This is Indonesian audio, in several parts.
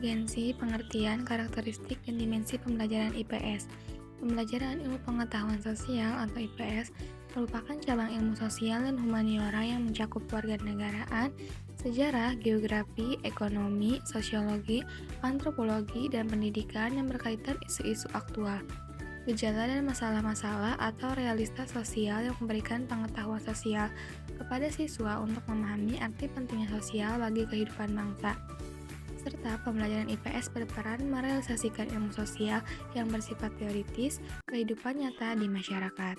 urgensi, pengertian, karakteristik, dan dimensi pembelajaran IPS. Pembelajaran ilmu pengetahuan sosial atau IPS merupakan cabang ilmu sosial dan humaniora yang mencakup kewarganegaraan, sejarah, geografi, ekonomi, sosiologi, antropologi, dan pendidikan yang berkaitan isu-isu aktual, gejala dan masalah-masalah atau realitas sosial yang memberikan pengetahuan sosial kepada siswa untuk memahami arti pentingnya sosial bagi kehidupan bangsa, serta pembelajaran IPS berperan merealisasikan ilmu sosial yang bersifat teoritis kehidupan nyata di masyarakat.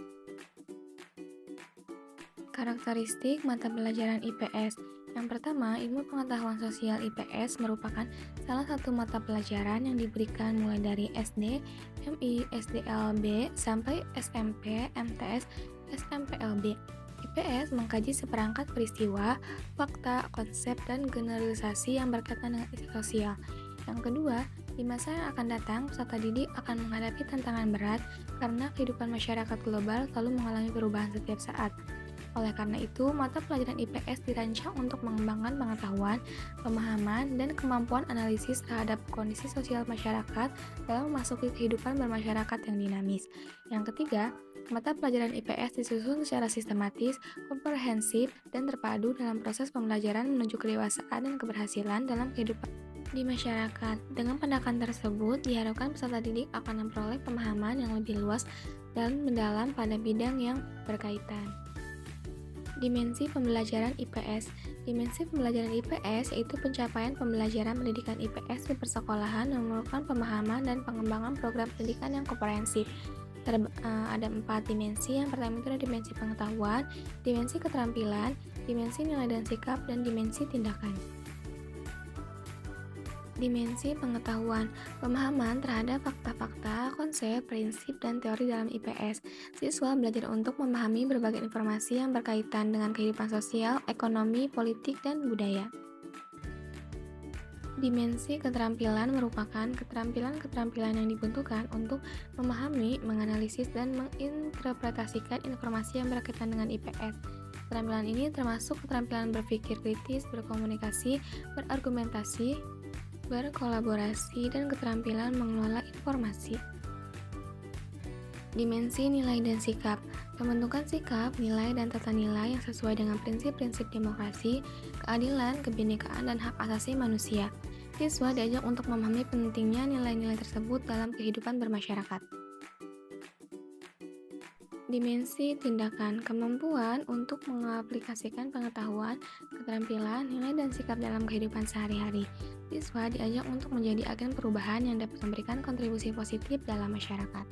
Karakteristik mata pelajaran IPS. Yang pertama, ilmu pengetahuan sosial IPS merupakan salah satu mata pelajaran yang diberikan mulai dari SD, MI, SDLB, sampai SMP, MTS, SMPLB. IPS mengkaji seperangkat peristiwa, fakta, konsep, dan generalisasi yang berkaitan dengan isu sosial. Yang kedua, di masa yang akan datang, peserta didik akan menghadapi tantangan berat karena kehidupan masyarakat global selalu mengalami perubahan setiap saat. Oleh karena itu, mata pelajaran IPS dirancang untuk mengembangkan pengetahuan, pemahaman, dan kemampuan analisis terhadap kondisi sosial masyarakat dalam memasuki kehidupan bermasyarakat yang dinamis. Yang ketiga, mata pelajaran IPS disusun secara sistematis, komprehensif, dan terpadu dalam proses pembelajaran menuju kedewasaan dan keberhasilan dalam kehidupan di masyarakat. Dengan pendekatan tersebut, diharapkan peserta didik akan memperoleh pemahaman yang lebih luas dan mendalam pada bidang yang berkaitan. Dimensi pembelajaran IPS. Dimensi pembelajaran IPS yaitu pencapaian pembelajaran pendidikan IPS di persekolahan yang memerlukan pemahaman dan pengembangan program pendidikan yang komprehensif. Ada 4 dimensi. Yang pertama itu ada dimensi pengetahuan, dimensi keterampilan, dimensi nilai dan sikap, dan dimensi tindakan. Dimensi pengetahuan, pemahaman terhadap fakta-fakta, konsep, prinsip, dan teori dalam IPS. Siswa belajar untuk memahami berbagai informasi yang berkaitan dengan kehidupan sosial, ekonomi, politik, dan budaya. Dimensi keterampilan merupakan keterampilan-keterampilan yang dibutuhkan untuk memahami, menganalisis, dan menginterpretasikan informasi yang berkaitan dengan IPS. Keterampilan ini termasuk keterampilan berpikir kritis, berkomunikasi, berargumentasi, berkolaborasi, dan keterampilan mengelola informasi. Dimensi nilai dan sikap. Pembentukan sikap, nilai, dan tata nilai yang sesuai dengan prinsip-prinsip demokrasi, keadilan, kebinekaan, dan hak asasi manusia. Siswa diajak untuk memahami pentingnya nilai-nilai tersebut dalam kehidupan bermasyarakat. Dimensi tindakan, kemampuan untuk mengaplikasikan pengetahuan, keterampilan, nilai, dan sikap dalam kehidupan sehari-hari. Siswa diajak untuk menjadi agen perubahan yang dapat memberikan kontribusi positif dalam masyarakat.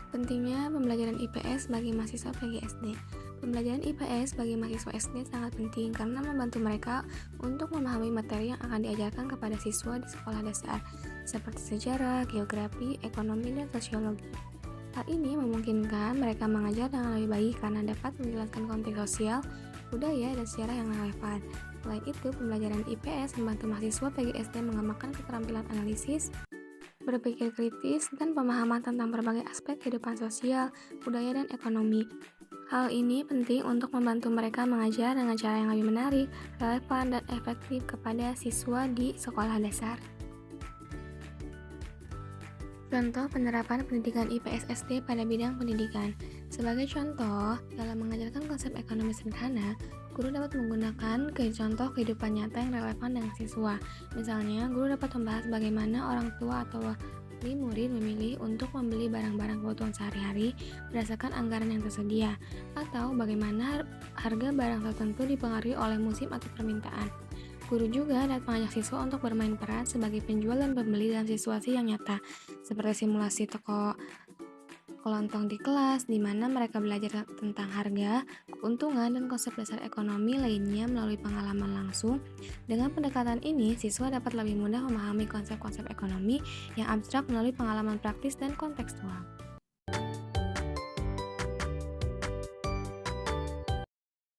Pentingnya pembelajaran IPS bagi mahasiswa PGSD. Pembelajaran IPS bagi mahasiswa SD sangat penting karena membantu mereka untuk memahami materi yang akan diajarkan kepada siswa di sekolah dasar, seperti sejarah, geografi, ekonomi, dan sosiologi. Hal ini memungkinkan mereka mengajar dengan lebih baik karena dapat menjelaskan konteks sosial, budaya, dan sejarah yang relevan. Selain itu, pembelajaran IPS membantu mahasiswa PGSD mengembangkan keterampilan analisis, berpikir kritis, dan pemahaman tentang berbagai aspek kehidupan sosial, budaya, dan ekonomi. Hal ini penting untuk membantu mereka mengajar dengan cara yang lebih menarik, relevan, dan efektif kepada siswa di sekolah dasar. Contoh penerapan pendidikan IPS SD pada bidang pendidikan. Sebagai contoh, dalam mengajarkan konsep ekonomi sederhana, guru dapat menggunakan contoh kehidupan nyata yang relevan dengan siswa. Misalnya, guru dapat membahas bagaimana orang tua atau wali murid memilih untuk membeli barang-barang kebutuhan sehari-hari berdasarkan anggaran yang tersedia, atau bagaimana harga barang tertentu dipengaruhi oleh musim atau permintaan. Guru juga dapat mengajak siswa untuk bermain peran sebagai penjual dan pembeli dalam situasi yang nyata, seperti simulasi toko kelontong di kelas, di mana mereka belajar tentang harga, keuntungan, dan konsep dasar ekonomi lainnya melalui pengalaman langsung. Dengan pendekatan ini, siswa dapat lebih mudah memahami konsep-konsep ekonomi yang abstrak melalui pengalaman praktis dan kontekstual.